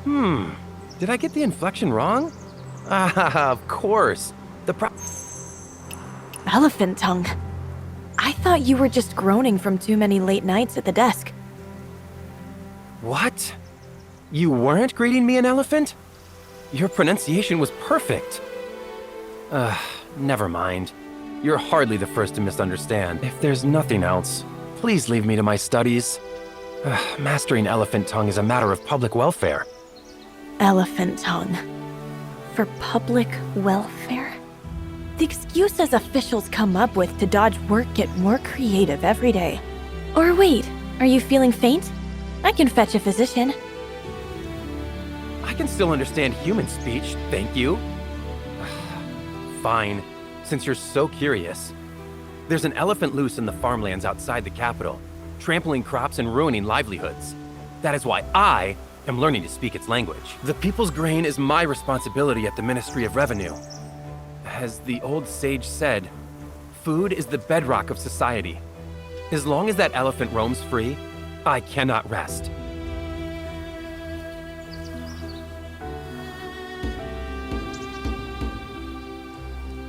Did I get the inflection wrong? Ah, of course. Elephant tongue. I thought you were just groaning from too many late nights at the desk. What? You weren't greeting me in elephant? Your pronunciation was perfect. Never mind. You're hardly the first to misunderstand. If there's nothing else, please leave me to my studies. Mastering elephant tongue is a matter of public welfare. Elephant tongue. For public welfare? The excuses officials come up with to dodge work get more creative every day. Or wait, are you feeling faint? I can fetch a physician. I can still understand human speech, thank you. Fine, since you're so curious. There's an elephant loose in the farmlands outside the capital, trampling crops and ruining livelihoods. That is why I am learning to speak its language. The people's grain is my responsibility at the Ministry of Revenue. As the old sage said, food is the bedrock of society. As long as that elephant roams free, I cannot rest.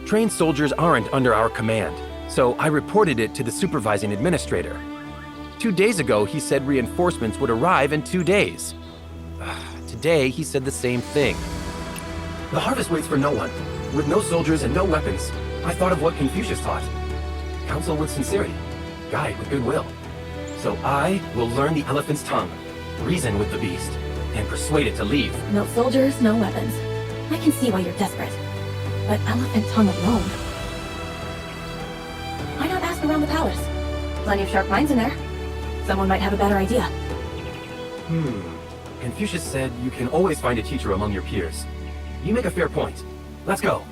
Trained soldiers aren't under our command, so I reported it to the supervising administrator. 2 days ago, he said reinforcements would arrive in 2 days. Today, he said the same thing. The harvest waits for no one. With no soldiers and no weapons, I thought of what Confucius taught. Counsel with sincerity, guide with goodwill. So I will learn the elephant's tongue, reason with the beast, and persuade it to leave. No soldiers, no weapons. I can see why you're desperate. But elephant tongue alone? Why not ask around the palace? Plenty of sharp minds in there. Someone might have a better idea. Confucius said you can always find a teacher among your peers. You make a fair point. Let's go.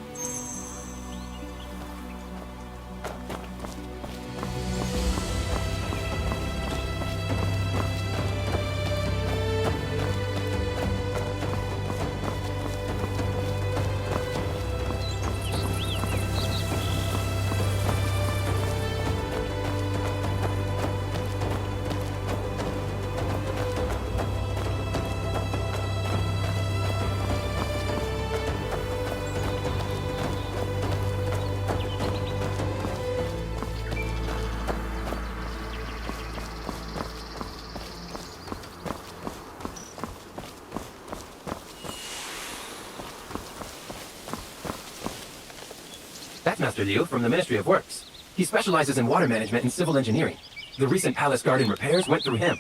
That's Master Liu from the Ministry of Works. He specializes in water management and civil engineering. The recent palace garden repairs went through him.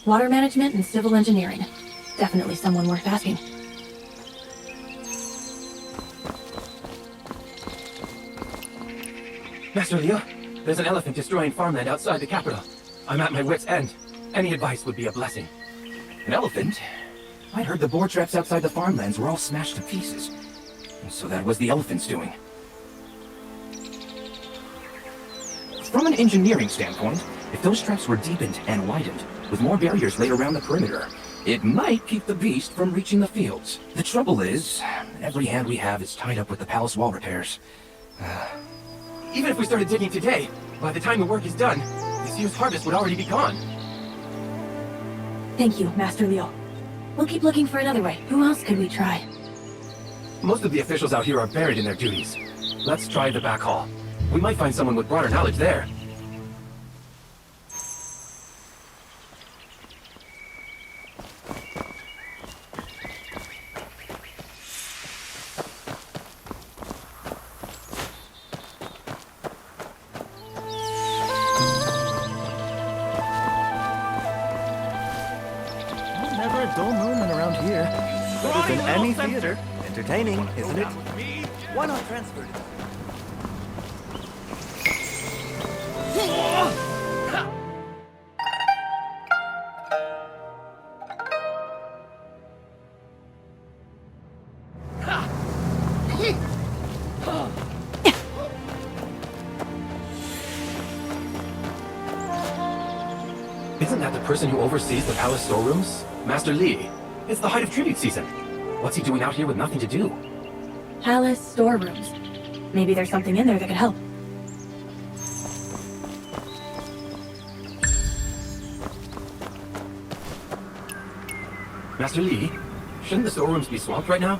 Water management and civil engineering. Definitely someone worth asking. Master Liu, there's an elephant destroying farmland outside the capital. I'm at my wit's end. Any advice would be a blessing. An elephant? I heard the boar traps outside the farmlands were all smashed to pieces. So that was the elephant's doing. From an engineering standpoint, if those traps were deepened and widened, with more barriers laid around the perimeter, it might keep the beast from reaching the fields. The trouble is, every hand we have is tied up with the palace wall repairs. Even if we started digging today, by the time the work is done, this year's harvest would already be gone. Thank you, Master Liu. We'll keep looking for another way. Who else could we try? Most of the officials out here are buried in their duties. Let's try the back hall. We might find someone with broader knowledge there. Never a dull moment around here. Better than any theater. Entertaining, isn't it? Why not transfer it? Isn't that the person who oversees the palace storerooms? Master Li. It's the height of tribute season. What's he doing out here with nothing to do? Palace storerooms. Maybe there's something in there that could help. Master Li, shouldn't the storerooms be swamped right now?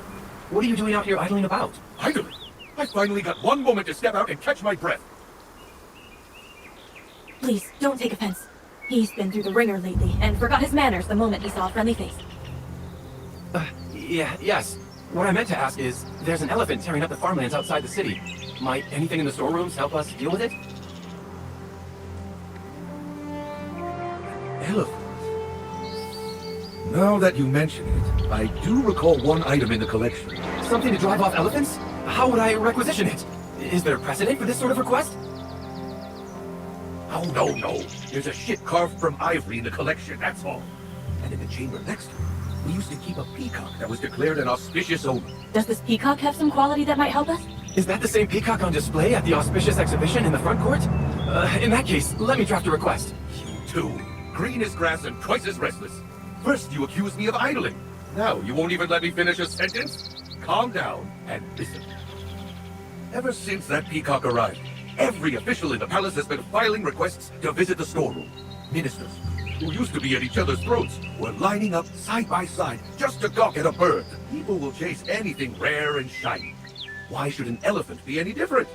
What are you doing out here idling about? Idling? I finally got one moment to step out and catch my breath. Please, don't take offense. He's been through the ringer lately and forgot his manners the moment he saw a friendly face. Yes. What I meant to ask is, there's an elephant tearing up the farmlands outside the city. Might anything in the storerooms help us deal with it? Elephant? Now that you mention it, I do recall one item in the collection. Something to drive off elephants? How would I requisition it? Is there precedent for this sort of request? Oh, no. There's a ship carved from ivory in the collection, that's all. And in the chamber next to it, we used to keep a peacock that was declared an auspicious omen. Does this peacock have some quality that might help us? Is that the same peacock on display at the auspicious exhibition in the front court? In that case, let me draft a request. You too. Green as grass and twice as restless. First you accuse me of idling. Now you won't even let me finish a sentence? Calm down and listen. Ever since that peacock arrived, every official in the palace has been filing requests to visit the storeroom. Ministers, who used to be at each other's throats, were lining up side by side just to gawk at a bird. People will chase anything rare and shiny. Why should an elephant be any different?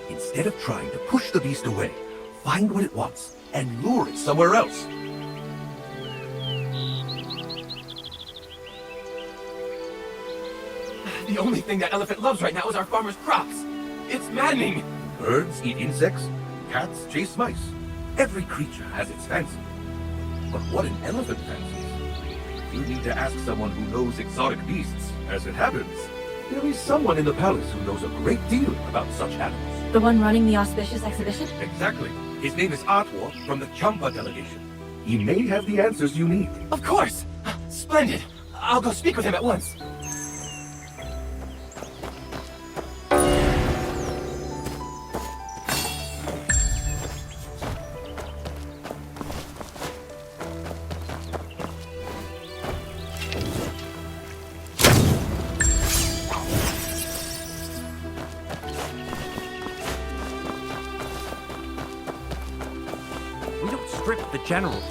Instead of trying to push the beast away, find what it wants and lure it somewhere else. The only thing that elephant loves right now is our farmers' crops. It's maddening. Birds eat insects, cats chase mice. Every creature has its fancy. But what an elephant fancies? You need to ask someone who knows exotic beasts. As it happens, there is someone in the palace who knows a great deal about such animals. The one running the auspicious exhibition? Exactly. His name is Atwa from the Champa delegation. He may have the answers you need. Of course! Splendid! I'll go speak with him at once. We don't strip the general.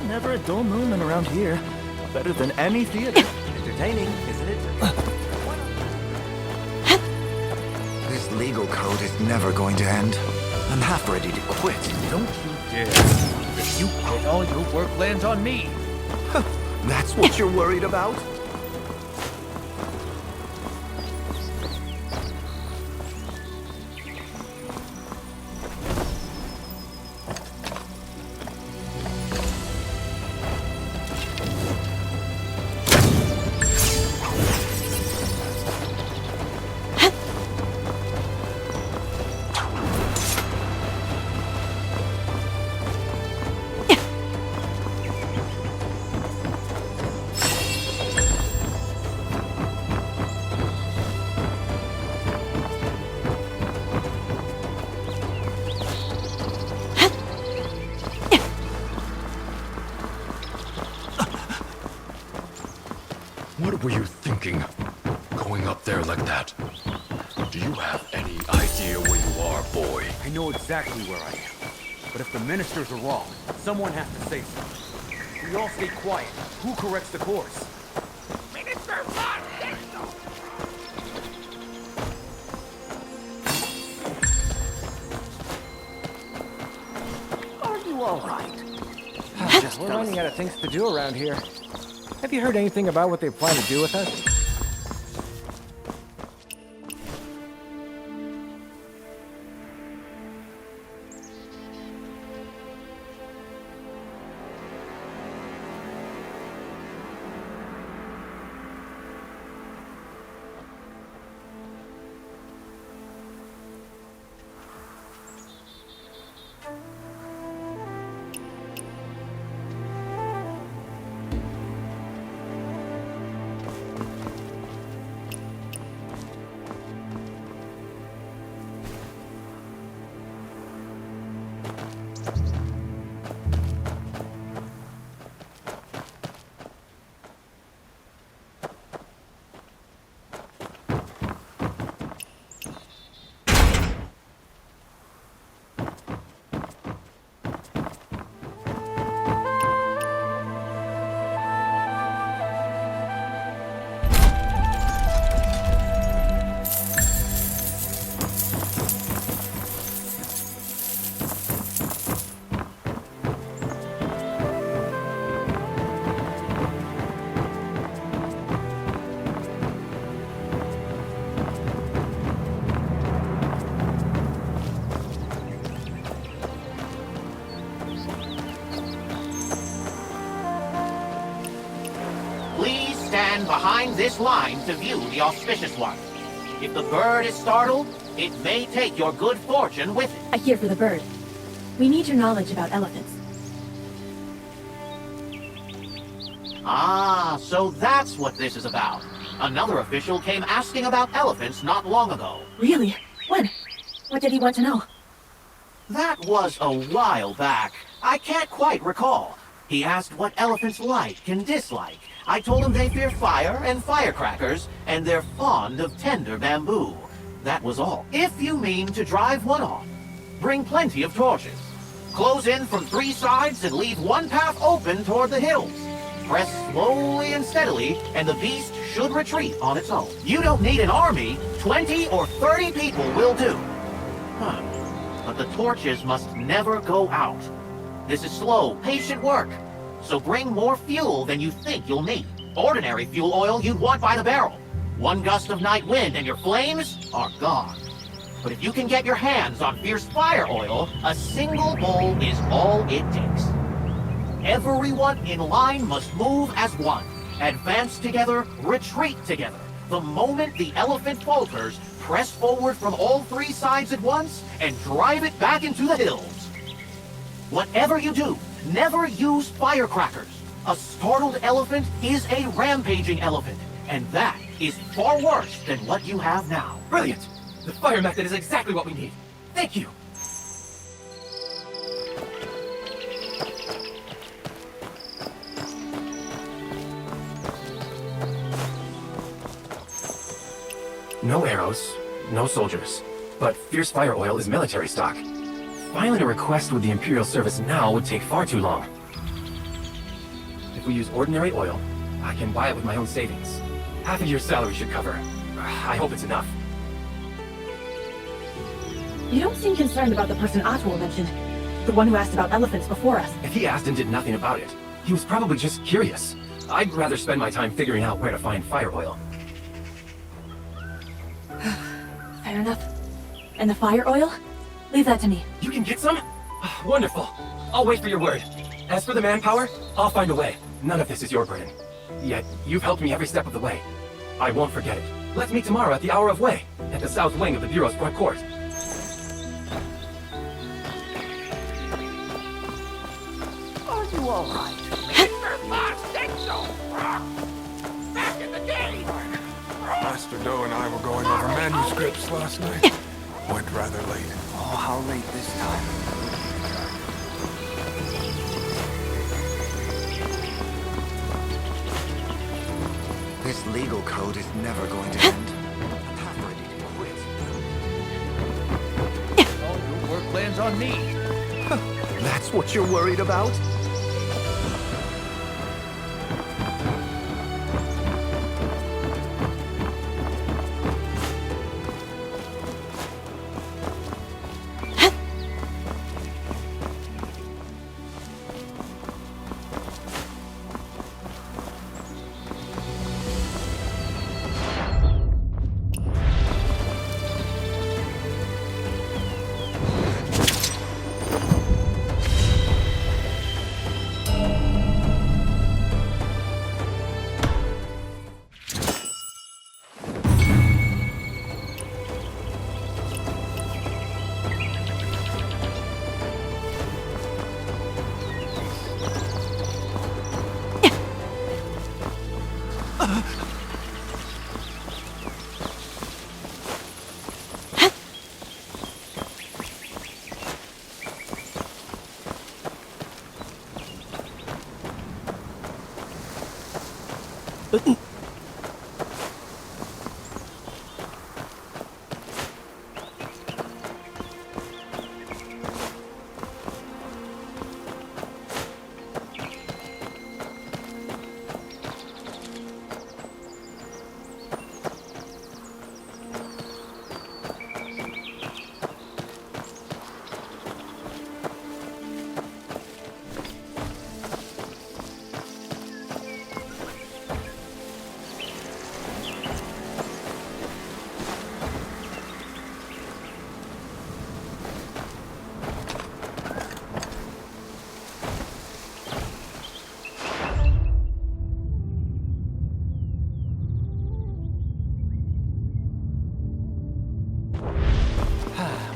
Never a dull moment around here. Better than any theater. Entertaining, isn't it? This legal code is never going to end. I'm half ready to quit. Don't you dare. If you quit, all your work lands on me. That's what you're worried about? What were you thinking, going up there like that? Do you have any idea where you are, boy? I know exactly where I am. But if the ministers are wrong, someone has to say something. If we all stay quiet, who corrects the course? Minister Are you all right? We're running out of things to do around here. Have you heard anything about what they plan to do with us? Please stand behind this line to view the auspicious one. If the bird is startled, it may take your good fortune with it. I hear for the bird. We need your knowledge about elephants. Ah, so that's what this is about. Another official came asking about elephants not long ago. Really? When? What did he want to know? That was a while back. I can't quite recall. He asked what elephants like and dislike. I told him they fear fire and firecrackers, and they're fond of tender bamboo. That was all. If you mean to drive one off, bring plenty of torches. Close in from 3 sides and leave one path open toward the hills. Press slowly and steadily, and the beast should retreat on its own. You don't need an army. 20 or 30 people will do. But the torches must never go out. This is slow, patient work. So bring more fuel than you think you'll need. Ordinary fuel oil you'd want by the barrel. One gust of night wind and your flames are gone. But if you can get your hands on fierce fire oil, a single bowl is all it takes. Everyone in line must move as one. Advance together, retreat together. The moment the elephant falters, press forward from all 3 sides at once and drive it back into the hills. Whatever you do, never use firecrackers. A startled elephant is a rampaging elephant, and that is far worse than what you have now. Brilliant! The fire method is exactly what we need. Thank you! No arrows, no soldiers, but fierce fire oil is military stock. Filing a request with the Imperial service now would take far too long. If we use ordinary oil, I can buy it with my own savings. Half a year's salary should cover. I hope it's enough. You don't seem concerned about the person Atul mentioned. The one who asked about elephants before us. If he asked and did nothing about it, he was probably just curious. I'd rather spend my time figuring out where to find fire oil. Fair enough. And the fire oil? Leave that to me. You can get some? Wonderful. I'll wait for your word. As for the manpower, I'll find a way. None of this is your burden. Yet, you've helped me every step of the way. I won't forget it. Let's meet tomorrow at the hour of way, at the south wing of the Bureau's front court. Are you all right? Back in the game! Master Doe and I were going over manuscripts last night. Went rather late. Oh, how late this time? This legal code is never going to end. I'm half ready to quit. All your work lands on me. That's what you're worried about?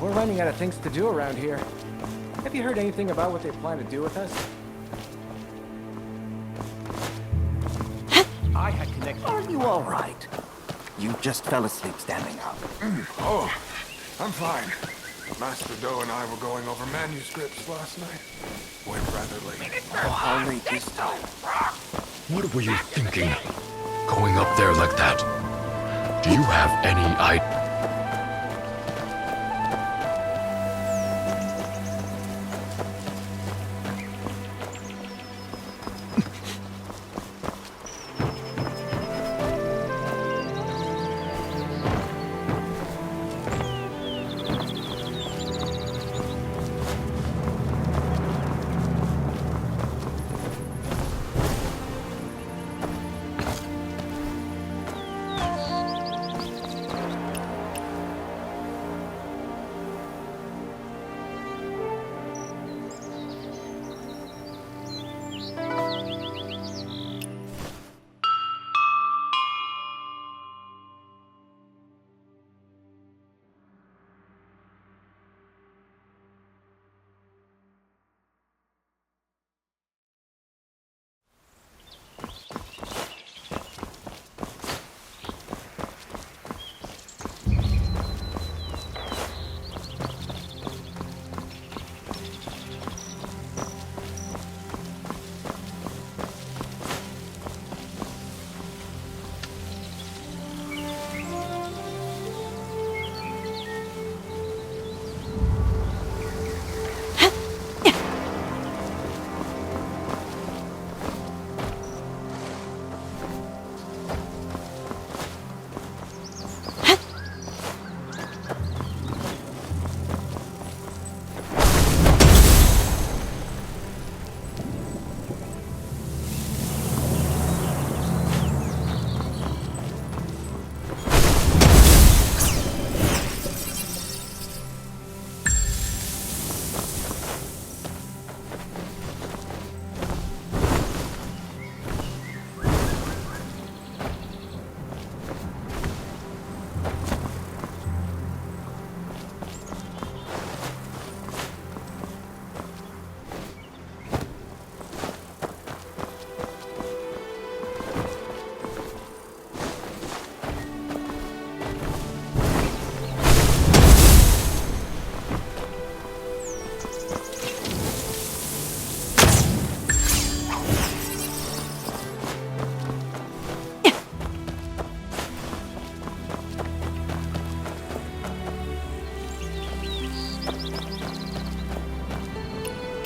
We're running out of things to do around here. Have you heard anything about what they plan to do with us? I had connected. Are you all right? You just fell asleep standing up. Oh, I'm fine. Master Doe and I were going over manuscripts last night. Went rather late. Oh, how late is time? What were you thinking? Going up there like that? Do you have any idea?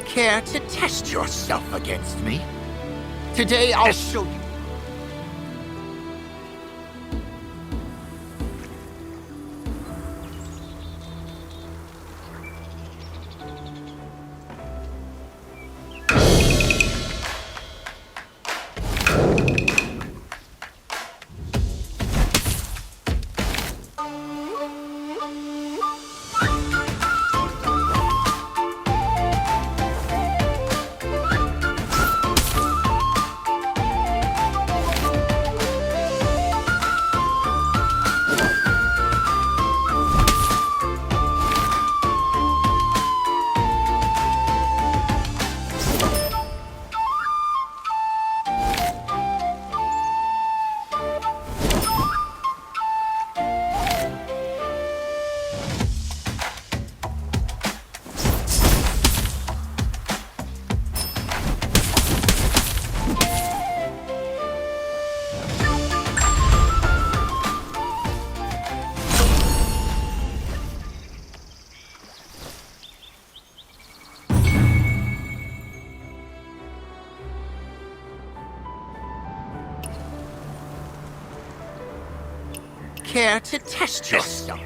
Care to test yourself against me? Today I'll show you. Care to test yourself?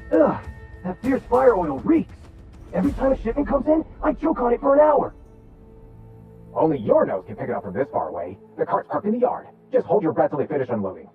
Ugh, that fierce fire oil reeks. Every time a shipment comes in, I choke on it for an hour. Only your nose can pick it up from this far away. The cart's parked in the yard. Just hold your breath till they finish unloading.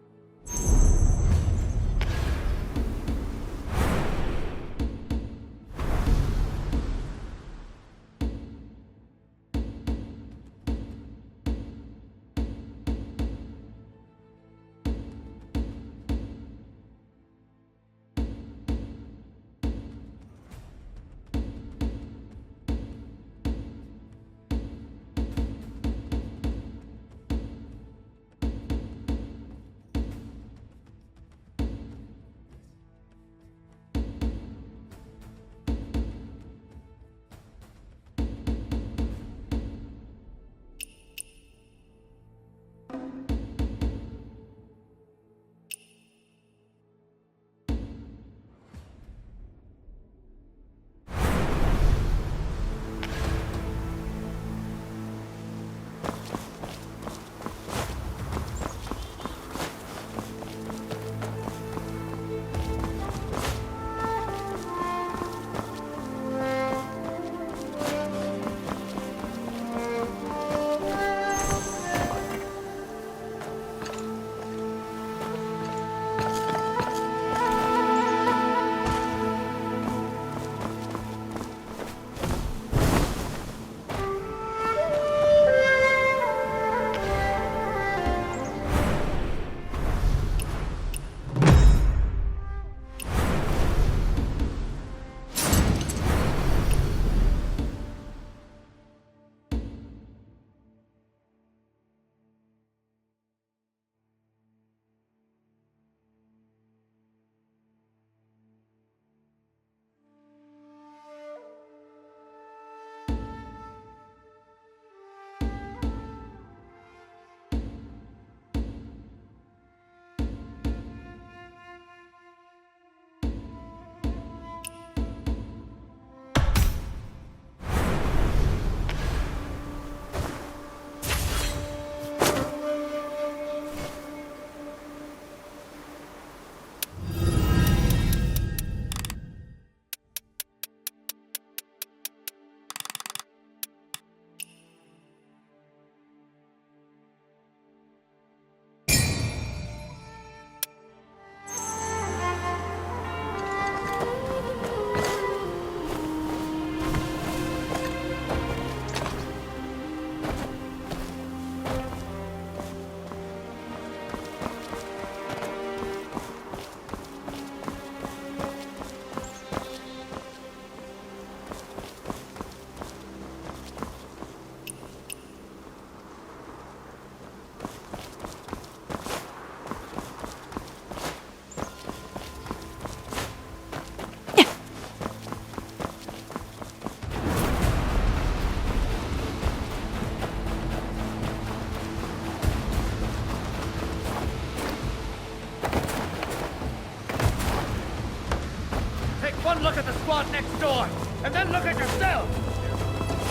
One look at the squad next door, and then look at yourself!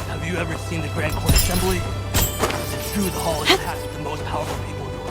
Have you ever seen the Grand Court Assembly? Is it true the hall is packed with the most powerful people in the world?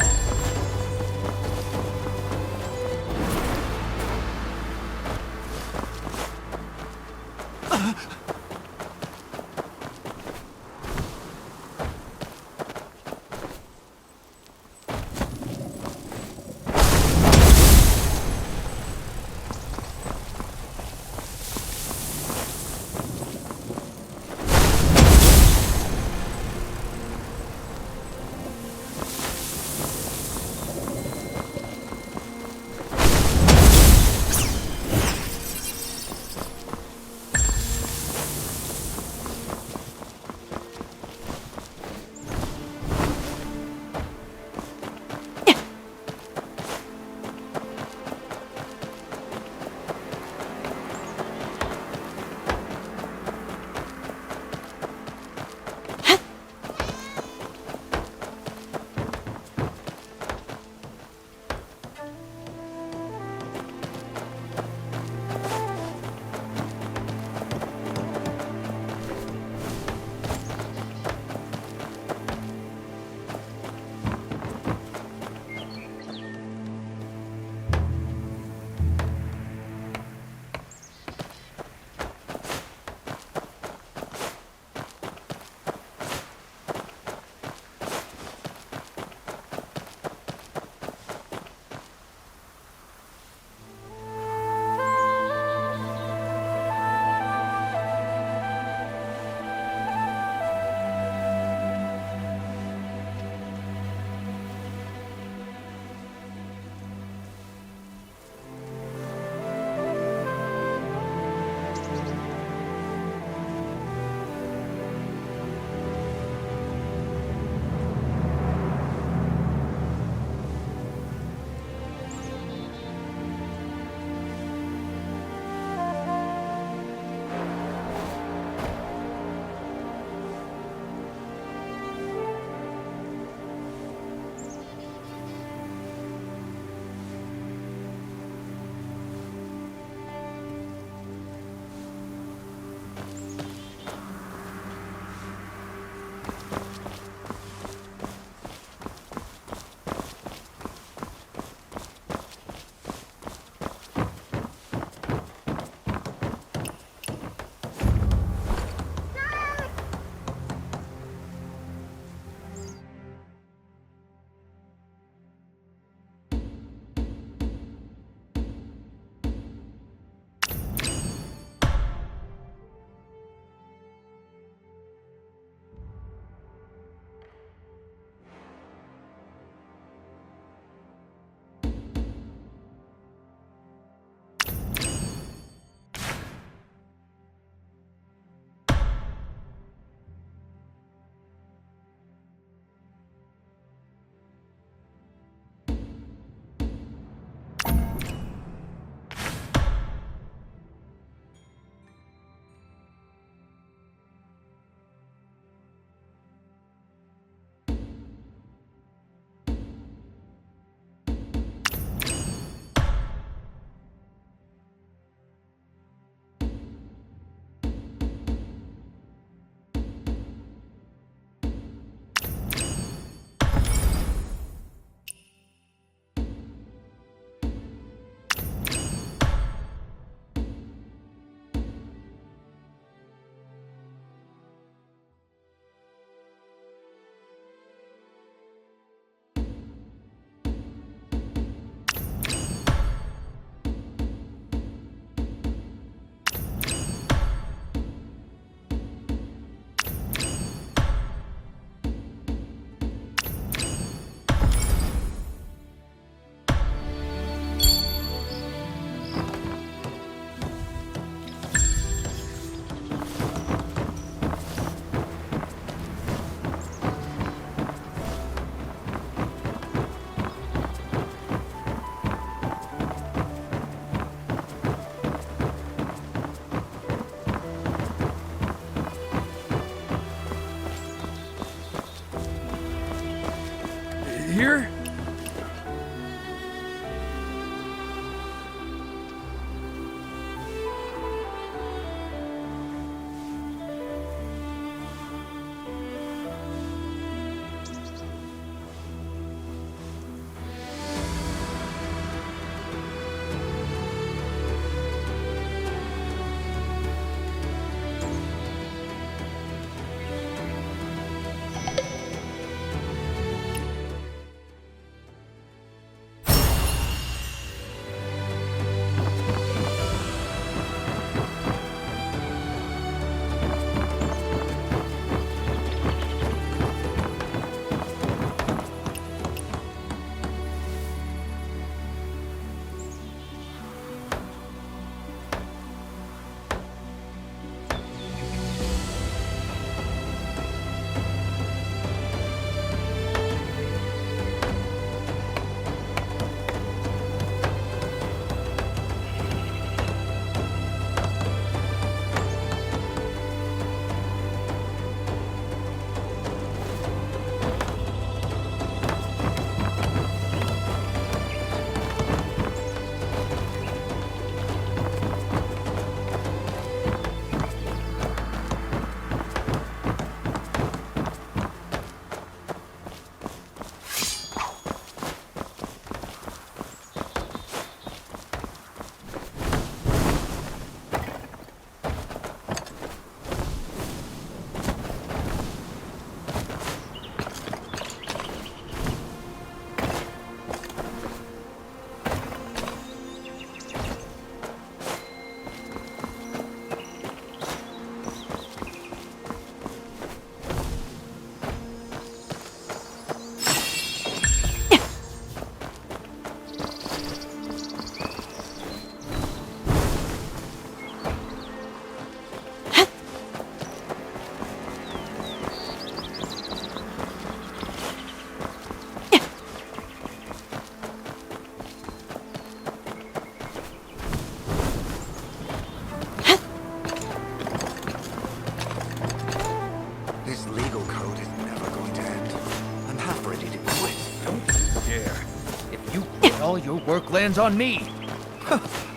all your work lands on me.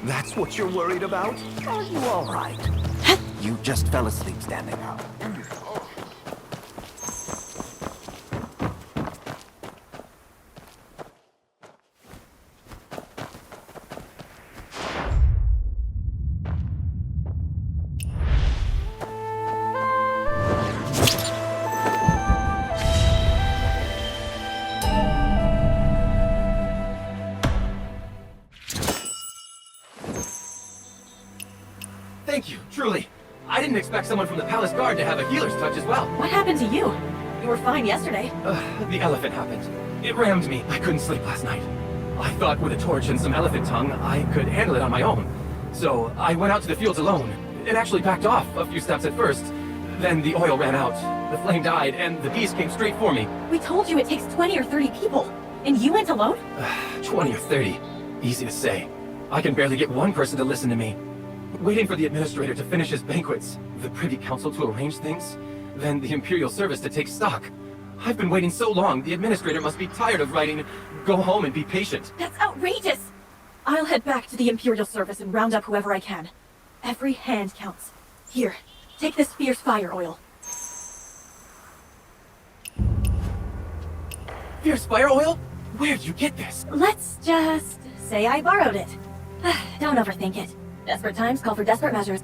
That's what you're worried about? Are you all right? You just fell asleep standing up. Thank you, truly. I didn't expect someone from the Palace Guard to have a healer's touch as well. What happened to you? You were fine yesterday. The elephant happened. It rammed me. I couldn't sleep last night. I thought with a torch and some elephant tongue, I could handle it on my own. So I went out to the fields alone. It actually backed off a few steps at first. Then the oil ran out, the flame died, and the beast came straight for me. We told you it takes 20 or 30 people. And you went alone? 20 or 30. Easy to say. I can barely get one person to listen to me. Waiting for the administrator to finish his banquets, the Privy Council to arrange things, then the Imperial Service to take stock. I've been waiting so long, the administrator must be tired of writing, "Go home and be patient." That's outrageous! I'll head back to the Imperial Service and round up whoever I can. Every hand counts. Here, take this fierce fire oil. Fierce fire oil? Where'd you get this? Let's just say I borrowed it. Don't overthink it. Desperate times call for desperate measures.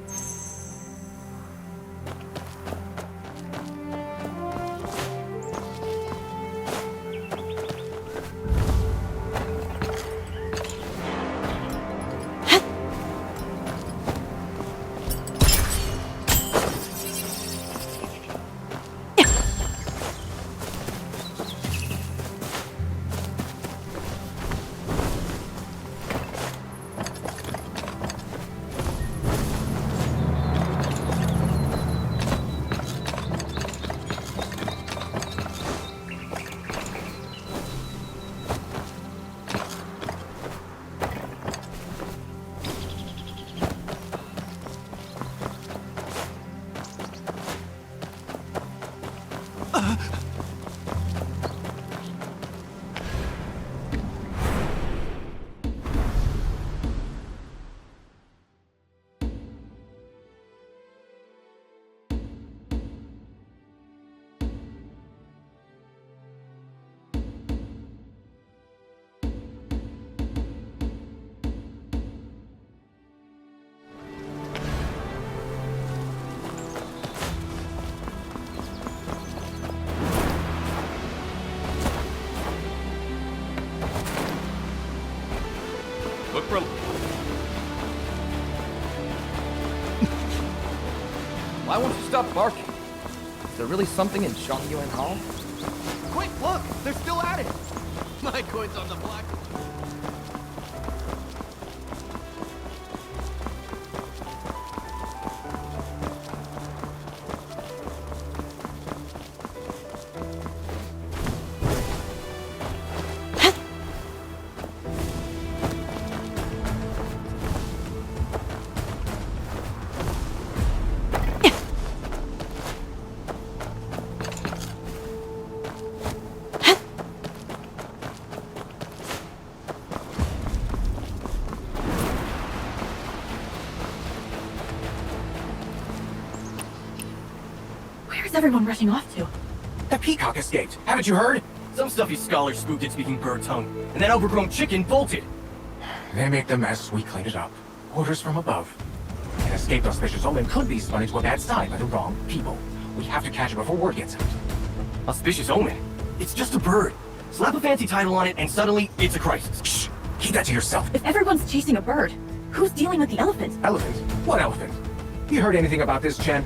Look for... Why won't you stop barking? Is there really something in Zhongyuan Hall? Quick, look! They're still at it! My coin's on the block. Where's everyone rushing off to? The peacock escaped. Haven't you heard? Some stuffy scholar spooked it speaking bird tongue, and that overgrown chicken bolted. They make the mess, we clean it up. Orders from above. An escaped auspicious omen could be spun into a bad sign by the wrong people. We have to catch it before word gets out. Auspicious omen? It's just a bird. Slap a fancy title on it, and suddenly, it's a crisis. Shh! Keep that to yourself. If everyone's chasing a bird, who's dealing with the elephant? Elephant? What elephant? You heard anything about this, Chen?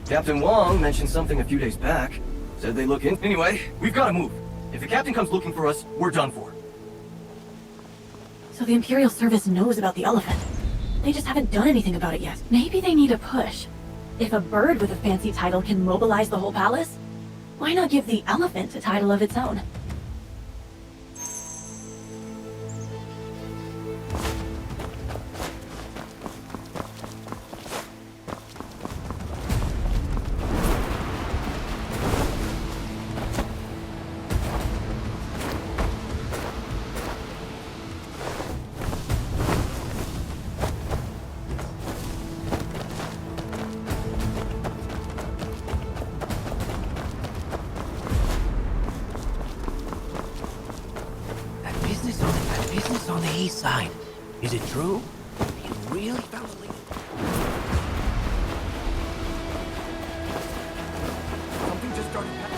Captain Wong mentioned something a few days back. Said they look in. Anyway, we've got to move. If the captain comes looking for us, we're done for. So the Imperial Service knows about the elephant. They just haven't done anything about it yet. Maybe they need a push. If a bird with a fancy title can mobilize the whole palace, why not give the elephant a title of its own? sign. Is it true? You really fell asleep? Something just started happening.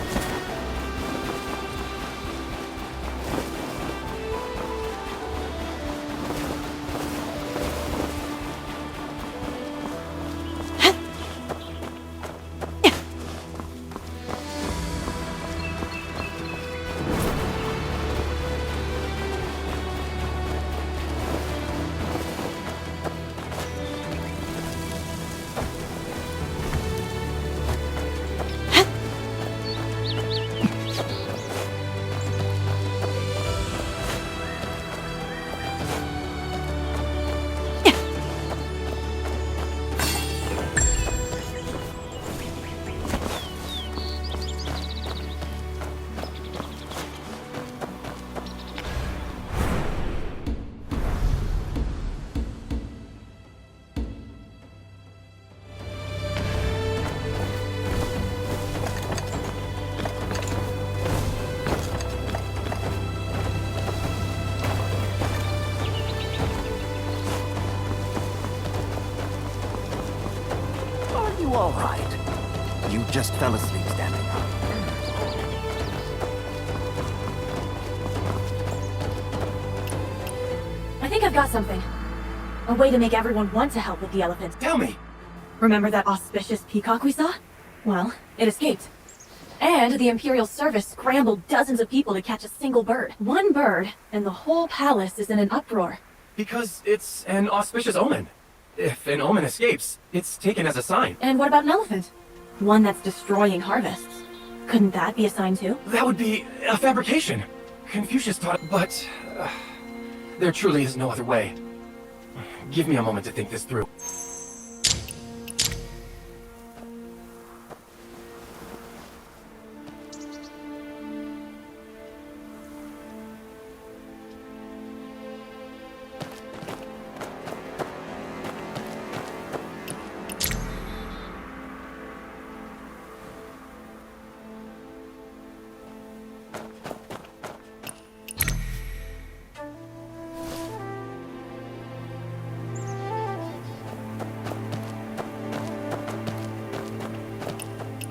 You all right? You just fell asleep standing up. I think I've got something. A way to make everyone want to help with the elephant. Tell me! Remember that auspicious peacock we saw? Well, it escaped. And the Imperial service scrambled dozens of people to catch a single bird. One bird, and the whole palace is in an uproar. Because it's an auspicious omen. If an omen escapes, it's taken as a sign. And what about an elephant? One that's destroying harvests. Couldn't that be a sign too? That would be a fabrication. Confucius taught, but there truly is no other way. Give me a moment to think this through.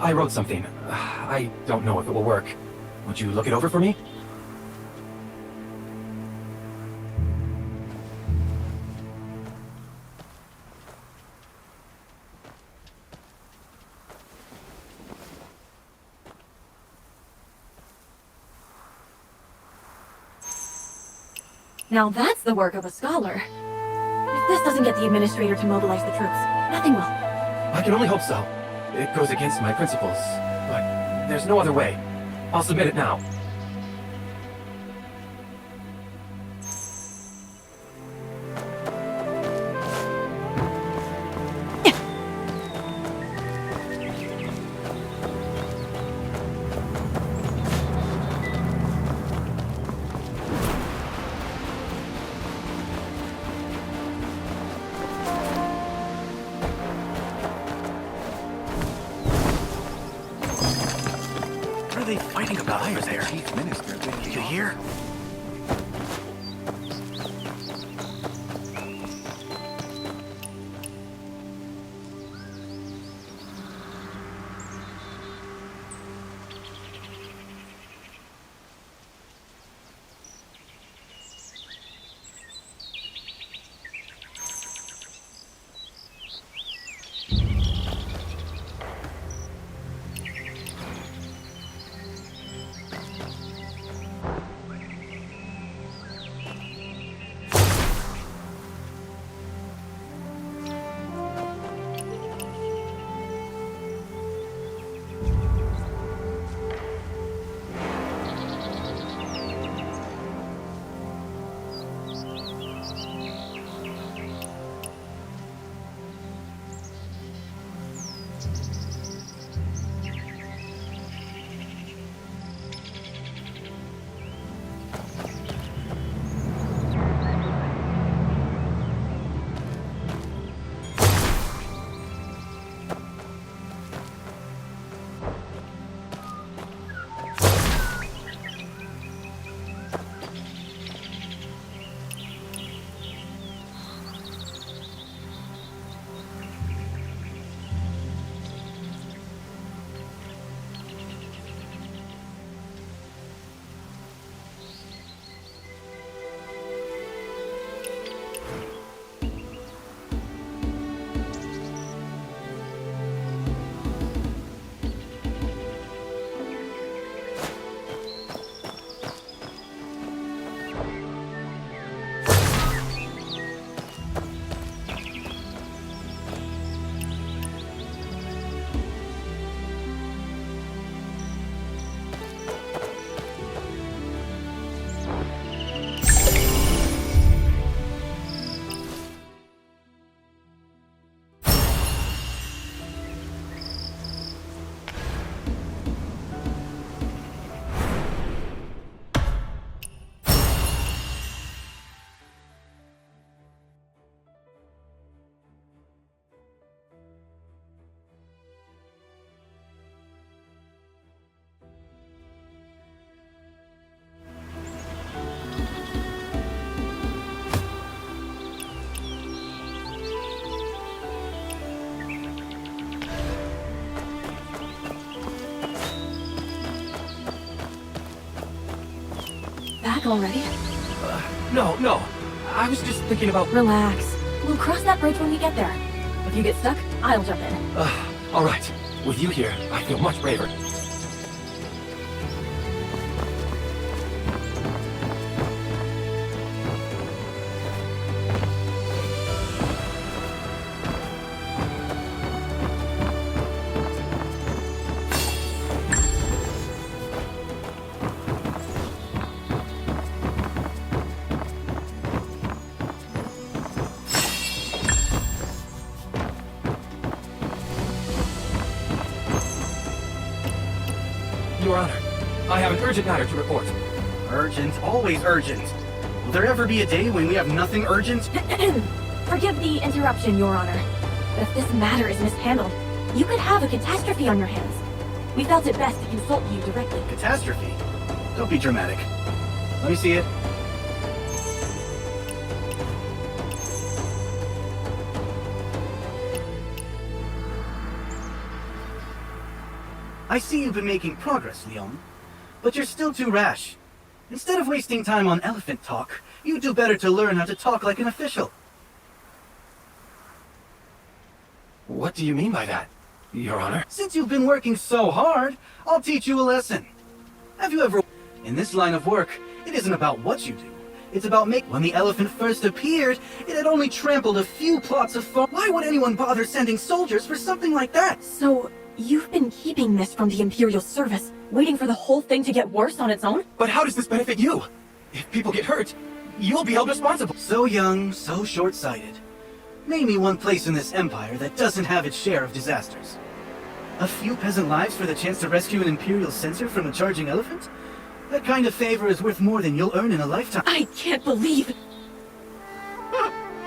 I wrote something. I don't know if it will work. Would you look it over for me? Now that's the work of a scholar. If this doesn't get the administrator to mobilize the troops, nothing will. I can only hope so. It goes against my principles, but there's no other way. I'll submit it now. What are they fighting about over there? Chief Minister, Did you hear? already? No. I was just thinking about... Relax. We'll cross that bridge when we get there. If you get stuck, I'll jump in. All right. With you here, I feel much braver. Your Honor, I have an urgent matter to report. Urgent, always urgent. Will there ever be a day when we have nothing urgent? Forgive the interruption, Your Honor. But if this matter is mishandled, you could have a catastrophe on your hands. We felt it best to consult you directly. Catastrophe? Don't be dramatic. Let me see it. I see you've been making progress, Leon. But you're still too rash. Instead of wasting time on elephant talk, you do better to learn how to talk like an official. What do you mean by that, Your Honor? Since you've been working so hard, I'll teach you a lesson. Have you ever... In this line of work, it isn't about what you do. It's about When the elephant first appeared, it had only trampled a few plots of farm. Why would anyone bother sending soldiers for something like that? So, you've been keeping this from the Imperial service, waiting for the whole thing to get worse on its own? But how does this benefit you? If people get hurt, you'll be held responsible. So young, so short-sighted. Name me one place in this empire that doesn't have its share of disasters. A few peasant lives for the chance to rescue an Imperial censor from a charging elephant? That kind of favor is worth more than you'll earn in a lifetime. I can't believe...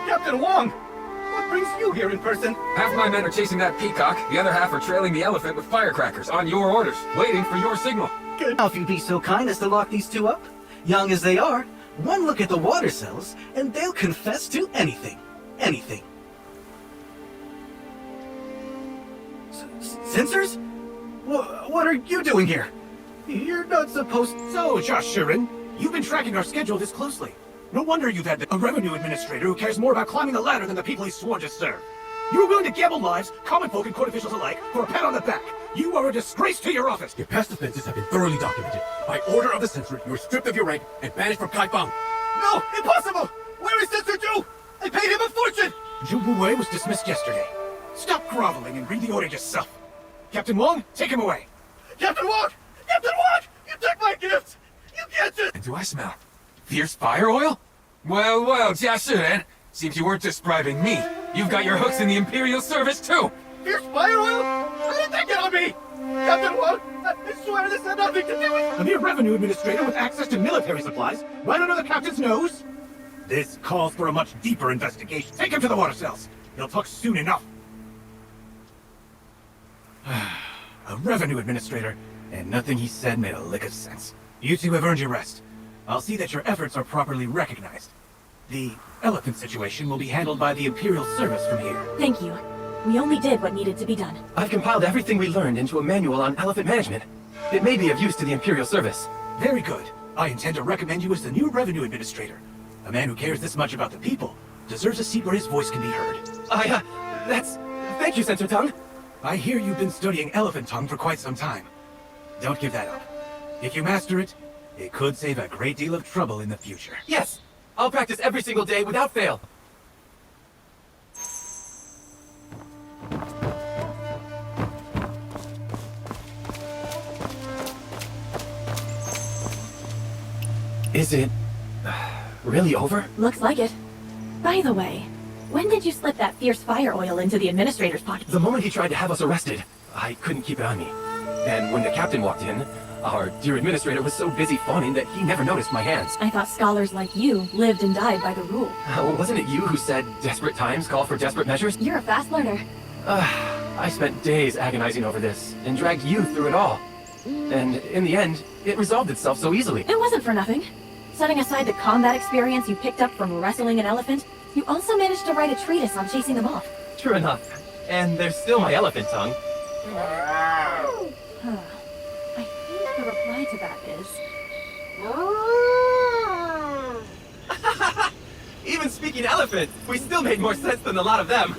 Captain Wong! What brings you here in person? Half my men are chasing that peacock, the other half are trailing the elephant with firecrackers, on your orders, waiting for your signal. Good. Now if you'd be so kind as to lock these two up, young as they are, one look at the water cells, and they'll confess to anything. Anything. Sensors? What are you doing here? You're not supposed... So, Josh Shurin, you've been tracking our schedule this closely. No wonder you've had a revenue administrator who cares more about climbing the ladder than the people he's sworn to serve. You were willing to gamble lives, common folk and court officials alike, for a pat on the back. You are a disgrace to your office. Your past offenses have been thoroughly documented. By order of the censor, you were stripped of your rank and banished from Kaifeng. No! Impossible! Where is Sensor Zhu? I paid him a fortune! Zhu Buwei was dismissed yesterday. Stop groveling and read the order yourself. Captain Wong, take him away. Captain Wong! Captain Wong! You took my gift! You can't just... And do I smell fierce fire oil? Well, Jia Shiren, seems you weren't just bribing me. You've got your hooks in the Imperial service, too! Fierce fire oil? How did that get on me? Captain Wong, I swear this had nothing to do with... A mere revenue administrator with access to military supplies, right under the captain's nose? This calls for a much deeper investigation. Take him to the water cells. He'll talk soon enough. A revenue administrator, and nothing he said made a lick of sense. You two have earned your rest. I'll see that your efforts are properly recognized. The elephant situation will be handled by the Imperial service from here. Thank you. We only did what needed to be done. I've compiled everything we learned into a manual on elephant management. It may be of use to the Imperial service. Very good. I intend to recommend you as the new revenue administrator. A man who cares this much about the people deserves a seat where his voice can be heard. Thank you, Sensor Tongue. I hear you've been studying elephant tongue for quite some time. Don't give that up. If you master it, it could save a great deal of trouble in the future. Yes! I'll practice every single day without fail. Is it... really over? Looks like it. By the way, when did you slip that fierce fire oil into the administrator's pocket? The moment he tried to have us arrested, I couldn't keep it on me. And when the captain walked in, our dear administrator was so busy fawning that he never noticed my hands. I thought scholars like you lived and died by the rule. Wasn't it you who said desperate times call for desperate measures? You're a fast learner. I spent days agonizing over this, and dragged you through it all. And in the end, it resolved itself so easily. It wasn't for nothing. Setting aside the combat experience you picked up from wrestling an elephant, you also managed to write a treatise on chasing them off. True enough. And there's still my elephant tongue. I think the reply to that is... Even speaking elephant, we still made more sense than a lot of them.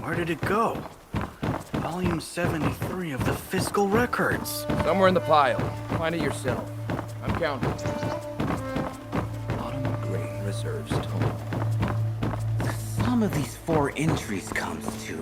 Where did it go? Volume 73 of the Fiscal Records. Somewhere in the pile. Find it yourself. I'm counting. Autumn Grain Reserves Tome. The sum of these 4 entries comes to